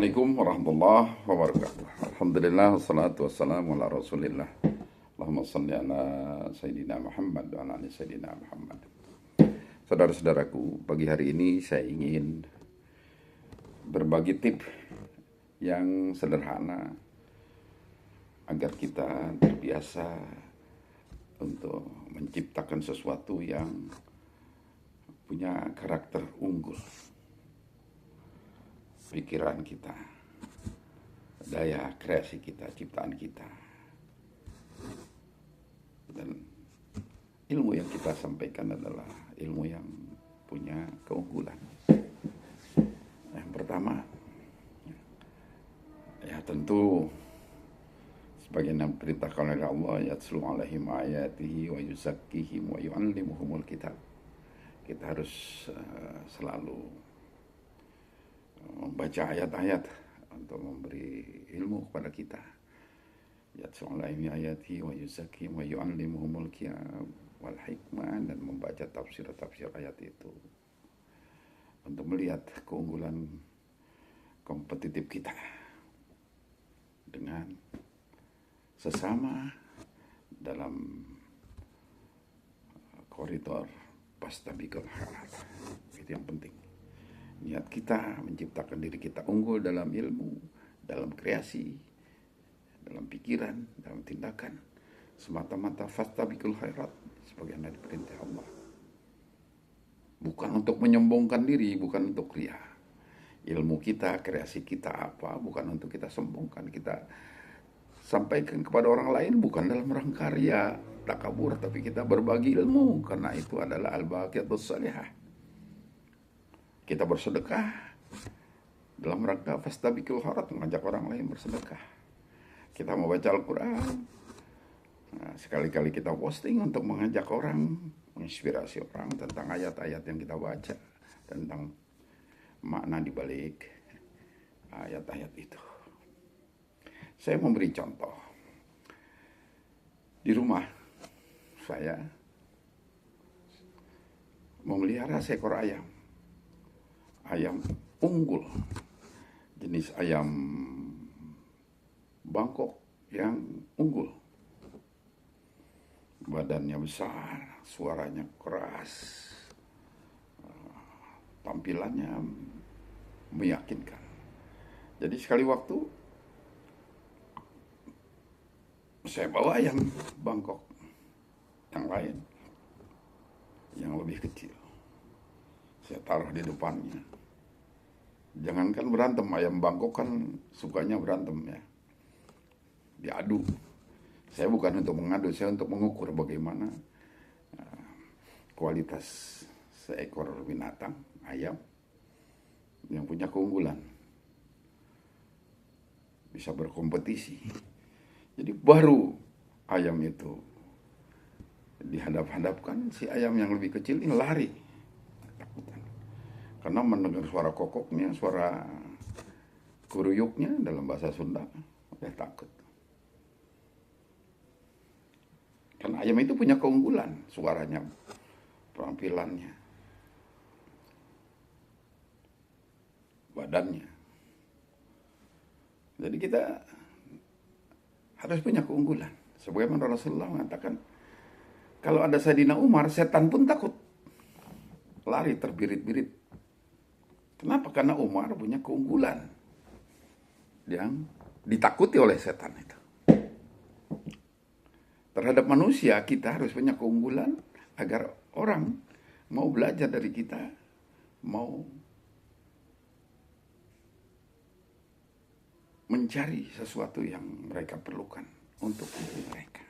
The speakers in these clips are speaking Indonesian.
Assalamualaikum warahmatullahi wabarakatuh. Alhamdulillah, wassalatu wassalamu ala rasulillah. Allahumma salli ala Sayyidina Muhammad wa ala ali Sayyidina Muhammad. Saudara-saudaraku, pagi hari ini saya ingin berbagi tip yang sederhana agar kita terbiasa untuk menciptakan sesuatu yang punya karakter unggul. Pikiran kita, daya kreasi kita, ciptaan kita, dan ilmu yang kita sampaikan adalah ilmu yang punya keunggulan. Yang pertama, ya tentu sebagaimana diperintahkan oleh Allah, yatslu alaihim ayatihi wa yuzakkihim wa yu'allimuhumul kitab. Kita harus selalu membaca ayat-ayat untuk memberi ilmu kepada kita. Yatslu alaihim ayatihi wa yuzakkihim wa yu'allimuhumul kitab wal hikmah, dan membaca tafsir-tafsir ayat itu untuk melihat keunggulan kompetitif kita dengan sesama dalam koridor fastabiqul khairat. Itu yang penting. Niat kita menciptakan diri kita unggul dalam ilmu, dalam kreasi, dalam pikiran, dalam tindakan, semata-mata fastabiqul khairat sebagaimana diperintah Allah. Bukan untuk menyombongkan diri, bukan untuk ria. Ilmu kita, kreasi kita apa, bukan untuk kita sombongkan, kita sampaikan kepada orang lain bukan dalam rangka ria, takabur, tapi kita berbagi ilmu karena itu adalah al-baqiyatus shalihah. Kita bersedekah dalam rangka fastabiqul khairat, mengajak orang lain bersedekah. Kita mau baca Al-Quran, nah, sekali-kali kita posting untuk mengajak orang, menginspirasi orang tentang ayat-ayat yang kita baca, tentang makna dibalik ayat-ayat itu. Saya memberi contoh. Di rumah saya memelihara seekor ayam. Ayam unggul, jenis ayam Bangkok yang unggul. Badannya besar, suaranya keras, tampilannya meyakinkan. Jadi sekali waktu saya bawa ayam Bangkok yang lain, yang lebih kecil. Saya taruh di depannya. Jangankan berantem, ayam Bangkok kan sukanya berantem ya, diadu. Saya bukan untuk mengadu, saya untuk mengukur bagaimana kualitas seekor binatang, ayam, yang punya keunggulan, bisa berkompetisi. Jadi baru ayam itu dihadap-hadapkan, si ayam yang lebih kecil ini lari. Karena mendengar suara kokoknya, suara kuruyuknya dalam bahasa Sunda, dia takut. Karena ayam itu punya keunggulan, suaranya, penampilannya, badannya. Jadi kita harus punya keunggulan. Sebagaimana Rasulullah mengatakan, kalau ada Sayyidina Umar, setan pun takut, lari terbirit-birit. Kenapa? Karena Umar punya keunggulan yang ditakuti oleh setan itu. Terhadap manusia kita harus punya keunggulan agar orang mau belajar dari kita, mau mencari sesuatu yang mereka perlukan untuk diri mereka.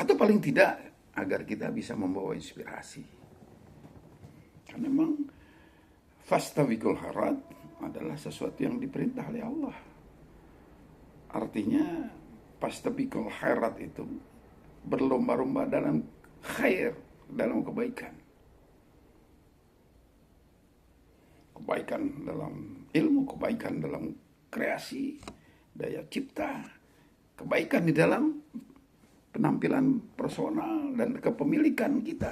Atau paling tidak agar kita bisa membawa inspirasi. Karena memang fastabiqul khairat adalah sesuatu yang diperintah oleh Allah. Artinya fastabiqul khairat itu berlomba-lomba dalam khair, dalam kebaikan. Kebaikan dalam ilmu, kebaikan dalam kreasi, daya cipta, kebaikan di dalam penampilan personal dan kepemilikan kita.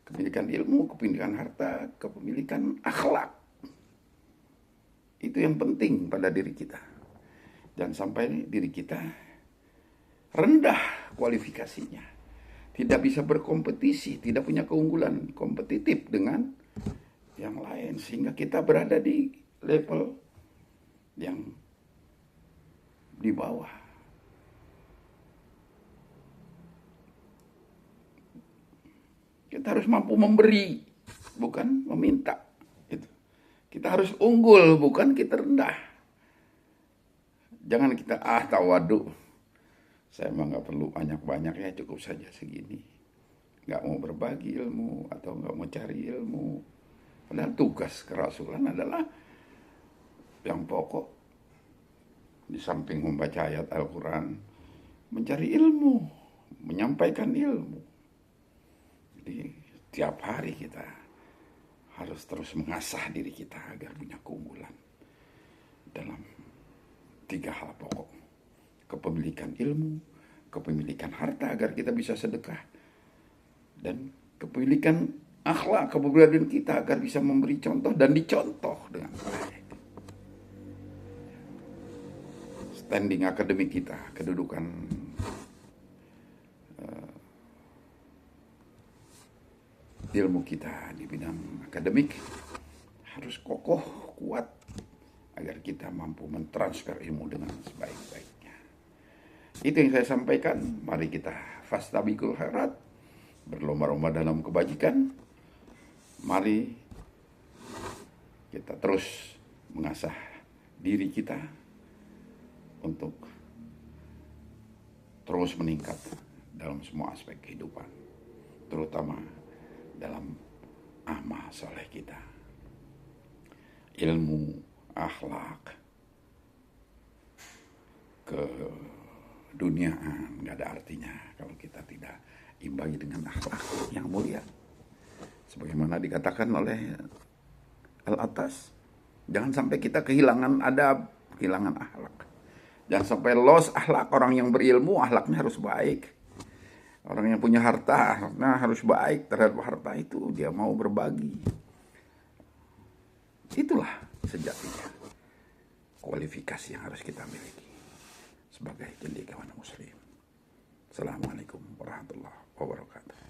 Kepemilikan ilmu, kepemilikan harta, kepemilikan akhlak. Itu yang penting pada diri kita. Jangan sampai diri kita rendah kualifikasinya. Tidak bisa berkompetisi, tidak punya keunggulan kompetitif dengan yang lain. Sehingga kita berada di level yang di bawah. Kita harus mampu memberi, bukan meminta. Kita harus unggul, bukan kita rendah. Jangan kita tawadu. Saya mah nggak perlu banyak-banyak, ya cukup saja segini. Nggak mau berbagi ilmu atau nggak mau cari ilmu. Padahal tugas kerasulan adalah yang pokok. Di samping membaca ayat Al-Quran, mencari ilmu, menyampaikan ilmu. Jadi tiap hari kita harus terus mengasah diri kita agar punya keunggulan dalam 3 hal pokok. Kepemilikan ilmu, kepemilikan harta agar kita bisa sedekah, dan kepemilikan akhlak, kepribadian kita agar bisa memberi contoh dan dicontoh dengan baik. Standing akademik kita, kedudukan ilmu kita di bidang akademik harus kokoh, kuat, agar kita mampu mentransfer ilmu dengan sebaik-baiknya. Itu yang saya sampaikan. Mari kita fastabiqul khairat, berlomba-lomba dalam kebajikan. Mari kita terus mengasah diri kita untuk terus meningkat dalam semua aspek kehidupan, terutama dalam amal soleh kita. Ilmu, akhlak, keduniaan nggak ada artinya kalau kita tidak imbangi dengan akhlak yang mulia. Sebagaimana dikatakan oleh Al-Attas, jangan sampai kita kehilangan adab, kehilangan akhlak. Jangan sampai lost akhlak. Orang yang berilmu akhlaknya harus baik. Orang yang punya harta akhlaknya harus baik terhadap harta itu. Dia mau berbagi. Itulah sejatinya kualifikasi yang harus kita miliki sebagai cendekiawan muslim. Assalamualaikum warahmatullahi wabarakatuh.